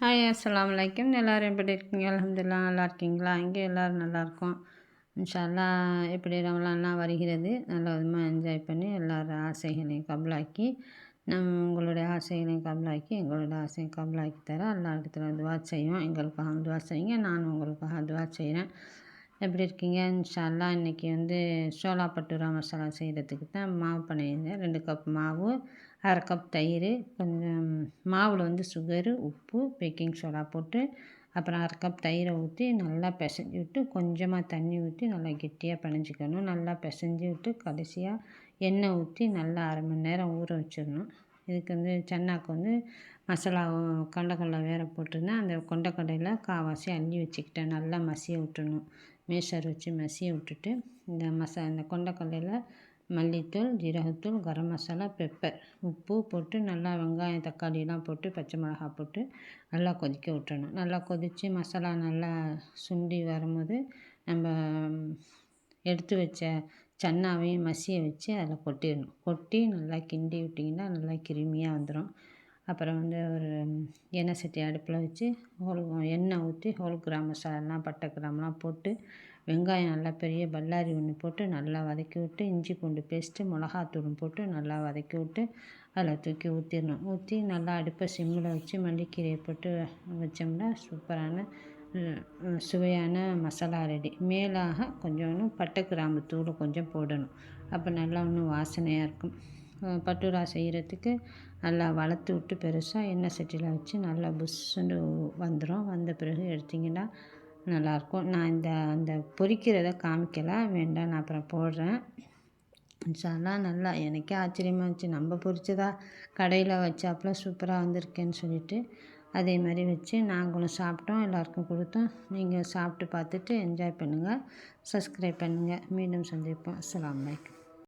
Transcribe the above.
Hi அஸ்ஸலாமு அலைக்கும். எல்லோரும் எப்படி இருக்கீங்க? அல்ஹம்துலில்லாஹ் நல்லா இருக்கீங்களா? இங்கே எல்லோரும் நல்லாயிருக்கோம். இன்ஷா அல்லாஹ் எப்படி ரமலான்லாம் வருகிறது, நல்ல விதமாக என்ஜாய் பண்ணி எல்லாரோட ஆசைகளையும் கபூலாக்கி உங்களுடைய ஆசைகளையும் கபூலாக்கி எங்களுடைய ஆசையும் கபூலாக்கி தர எல்லா இடத்துல துவா செய்வோம். எங்களுக்காக துவா செய்யுங்க, நானும் உங்களுக்காக துவா செய்கிறேன். எப்படி இருக்கீங்க? இன்ஷா அல்லாஹ் இன்றைக்கி சோலா பட்டூரா மசாலா செய்கிறதுக்கு தான் மாவு பண்ணியிருந்தேன். 2 கப் மாவு, 1/2 கப் தயிர், கொஞ்சம் மாவில் சுகரு, உப்பு, பேக்கிங் சோடா போட்டு அப்புறம் 1/2 கப் தயிரை ஊற்றி நல்லா பிசைஞ்சி விட்டு கொஞ்சமாக தண்ணி ஊற்றி நல்லா கெட்டியாக பிணைஞ்சிக்கணும். நல்லா பிசைஞ்சி விட்டு கடைசியாக எண்ணெய் ஊற்றி நல்லா 1/2 மணி நேரம் ஊற வச்சிடணும். இதுக்கு சன்னாக்கு மசாலா கொண்டக்கடலை வேற போட்டிருந்தேன். அந்த கொண்டக்கடலையில் கால்வாசி அள்ளி வச்சுக்கிட்டேன். நல்லா மசிய விட்டுணும். மேஷர் வச்சு மசிய விட்டுட்டு இந்த கொண்டக்கடலையில் மல்லித்தூள், ஜீரகத்தூள், கரம் மசாலா, பெப்பர், உப்பு போட்டு நல்லா வெங்காயம் தக்காளியெலாம் போட்டு பச்சை மிளகாய் போட்டு நல்லா கொதிக்க விட்டுறணும். நல்லா கொதித்து மசாலா நல்லா சுண்டி வரும்போது நம்ம எடுத்து வச்ச சன்னாவையும் மசிய வச்சு அதில் கொட்டிடணும். கொட்டி நல்லா கிண்டி விட்டிங்கன்னா நல்லா கிருமியாக வந்துடும். அப்புறம் ஒரு எண்ணெய் சட்டி அடுப்பில் வச்சு எண்ணெய் ஊற்றி ஹோல் கிராம் மசாலாலாம் பட்டை கிராம்லாம் போட்டு வெங்காயம் நல்லா பெரிய பல்லாரி ஒன்று போட்டு நல்லா வதக்கி விட்டு இஞ்சி பூண்டு பேஸ்ட்டு மிளகாத்தூளும் போட்டு நல்லா வதக்கி விட்டு அதில் தூக்கி ஊற்றிடணும். ஊற்றி நல்லா அடுப்பை சிம்மில் வச்சு மல்லிக்கீரையை போட்டு வச்சோம்னா சூப்பரான சுவையான மசாலா ரெடி. மேலாக கொஞ்சோண்டு பட்டை கிராம்பு தூள் கொஞ்சம் போடணும். அப்போ நல்லா இன்னும் வாசனையாக இருக்கும். பட்டூரா செய்கிறதுக்கு நல்லா வளர்த்து விட்டு பெருசாக எண்ணெய் சட்டியில் வச்சு நல்லா புஷ்ஷுன்னு வந்துடும். வந்த பிறகு எடுத்திங்கன்னா நல்லாயிருக்கும். நான் அந்த பொரிக்கிறத காமிக்கலை, வேண்டாம் நான் அப்புறம் போடுறேன். இன்ஷா அல்லாஹ் நல்லா எனக்கே ஆச்சரியமாக இருந்துச்சு. நம்ம பொரிச்சதா கடையில் வச்சாப்புல சூப்பராக வந்திருக்கேன்னு சொல்லிட்டு அதே மாதிரி வச்சு நாங்களும் சாப்பிட்டோம், எல்லாருக்கும் கொடுத்தோம். நீங்கள் சாப்பிட்டு பார்த்துட்டு என்ஜாய் பண்ணுங்கள், சப்ஸ்கிரைப் பண்ணுங்கள். மீண்டும் சந்திப்போம். அஸ்ஸலாமு அலைக்கும்.